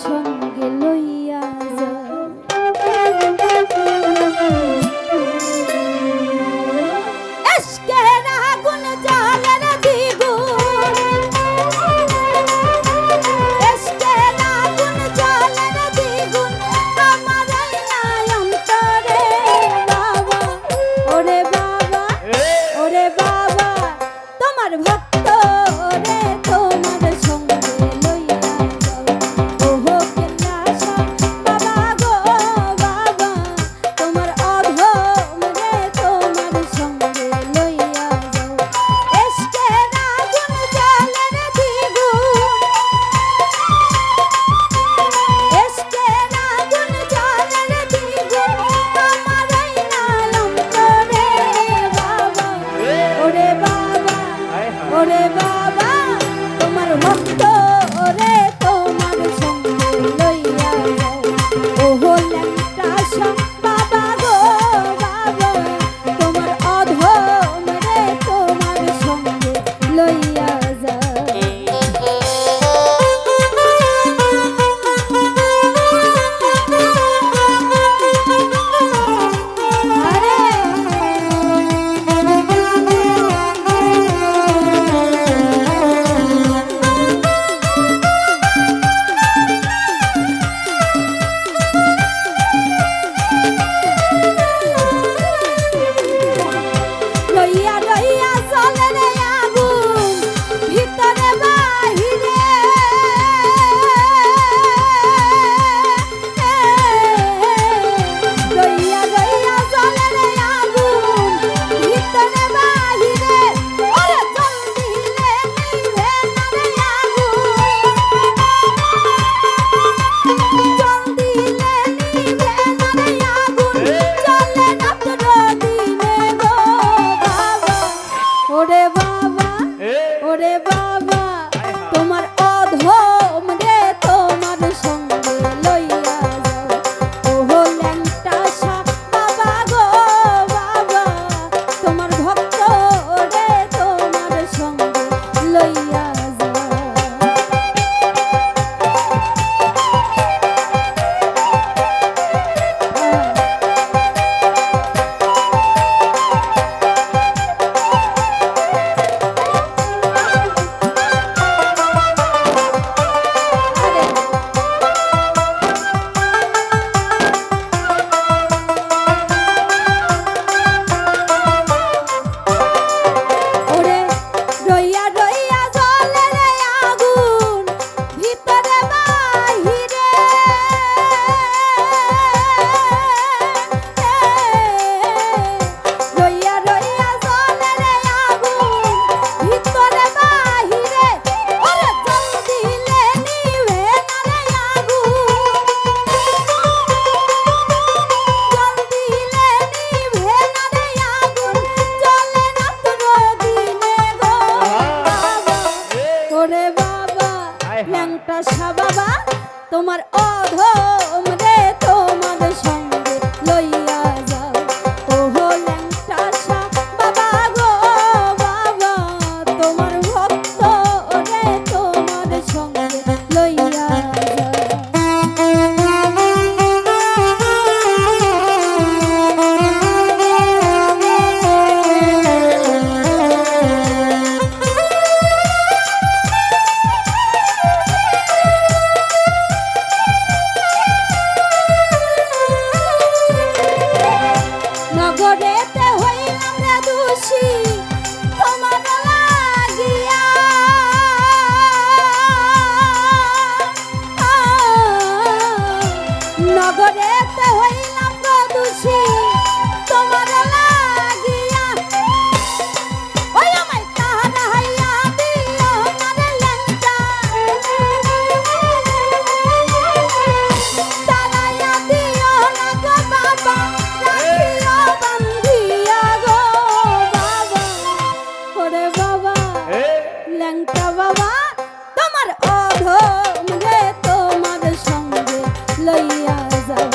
সঙ্গে লইয়া যাও। ইশকের আগুন জ্বলে রে দ্বিগুণ, ইশকের আগুন জ্বলে রে দ্বিগুণ, আমার এই নাই অন্তরে বাবা। ওরে বাবা, ওরে বাবা, তোমার ভক্ত রে তোমার সঙ্গে লইয়া যাও। ওহো কেল্লাসা বাবা গো বাবা, তোমার অধম রে তোমার সঙ্গে লইয়া যাও। ইশকের আগুন জ্বলে রে দ্বিগুণ, ইশকের আগুন জ্বলে রে দ্বিগুণ, আমার এই নাই অন্তরে বাবা। ওরে বাবা, ওরে বাবা, তোমার ভক্ত রে তোমার সঙ্গে লইয়া যাও। ওহো ল্যাংটাসা বাবা গো বাবা, তোমার অধম রে তোমার সঙ্গে লইয়া যাও। লইয়া লইয়া চলে রে আগুন ভিতরে বাহিরে, লইয়া লইয়া চলে রে আগুন ভিতরে বাহিরে। ওরে জল দিলে নিভে না রে আগুন, জল দিলে নিভে না রে আগুন, জ্বলে না তোর দিনে গো বাবা। ওরে বাবা, ওরে বাবা, তোমার অধম রে তোমার সঙ্গে লইয়া যাও। ওহো ল্যাংটাসা বাবা গো বাবা, তোমার ভক্ত রে তোমার সঙ্গে লইয়া যাও। ওরে রইয়া রইয়া জ্বলে রে আগুন ভিতরে বাহিরে, রইয়া রইয়া জ্বলে রে আগুন ভিতরে বাহিরে। ওরে জল দিলে নিভে না রে আগুন, জল দিলে নিভে না রে আগুন, জ্বলে না তোর দিনে গো বাবা। ওরে বাবা, ল্যাংটাসা বাবা, তোমার অধম রে তোমার সঙ্গে লইয়া যাও। ওহো ল্যাংটাসা বাবা গো বাবা, তোমার ভক্ত রে তোমার সঙ্গে লইয়া যাও। নগরেতে হইলাম রে দোষী তোমার লাগিয়া, নগরেতে হইলাম রে দোষী তোমার লাগিয়া। ওই আমায় তাড়াইয়া দিও না রে ল্যাংটা, তাড়াইয়া দিও না গো বাবা, রাখিও বান্ধিয়া গো বাবা। ওরে বাবা, ল্যাংটা বাবা, তোমার অধম রে তোমার সঙ্গে লইয়া যাও।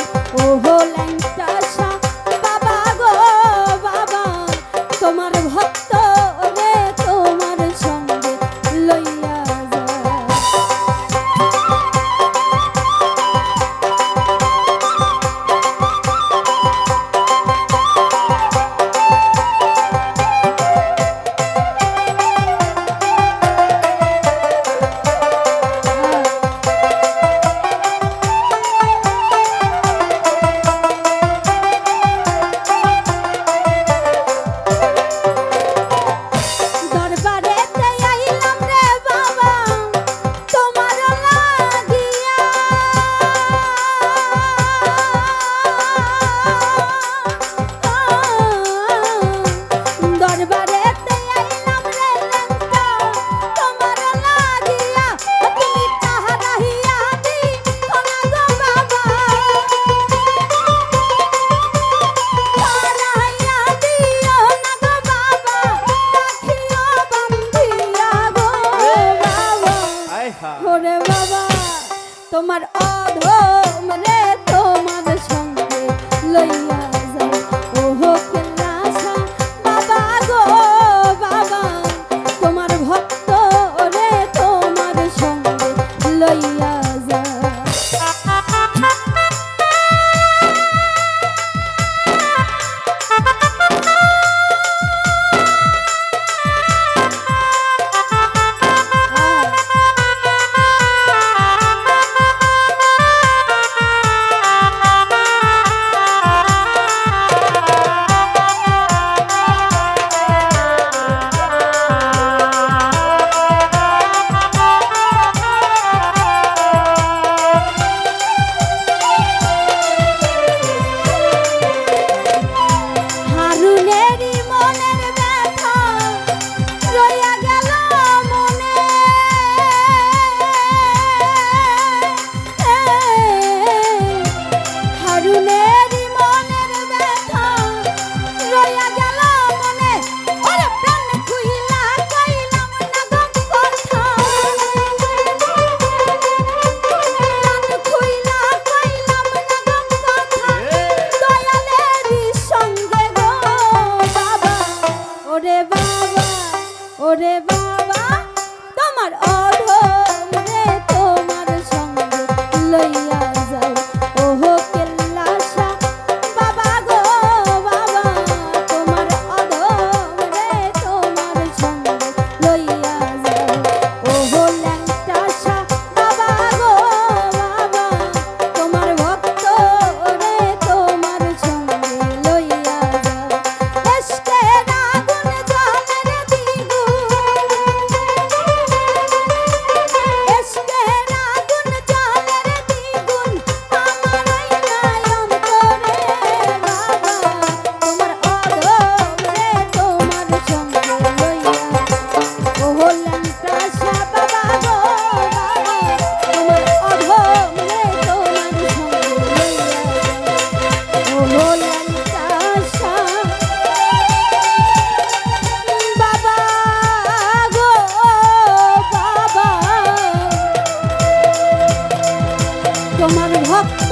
তোমার অধম রে তোমার সঙ্গে লইয়া যায় ওহো কেল্লাসা বাবা গো বাবা তোমার ভক্ত রে তোমার সঙ্গে লইয়া যায় ওরে বাবা তোমার অধম রে তোমার সঙ্গে লইয়া যায় ওহো কেল্লাসা বাবা গো বাবা তোমার অধম রে তোমার সঙ্গে লইয়া যায় ওহো ল্যাংটাসা বাবা গো বাবা তোমার ভক্ত রে তোমার সঙ্গে লইয়া যায় এসকের আগুন জলের দ্বিগুণ এসকের আগুন জলের দ্বিগুণ আমার নাই অন্তরে বাবা তোমার অধম রে তোমার সঙ্গে লইয়া ওহো ল্যাংটাসা বাবা গো বাবা তোমার অধম রে তোমার সঙ্গে লইয়া ওহো ল্যাংটাসা বাবা গো বাবা তোমার ভক্ত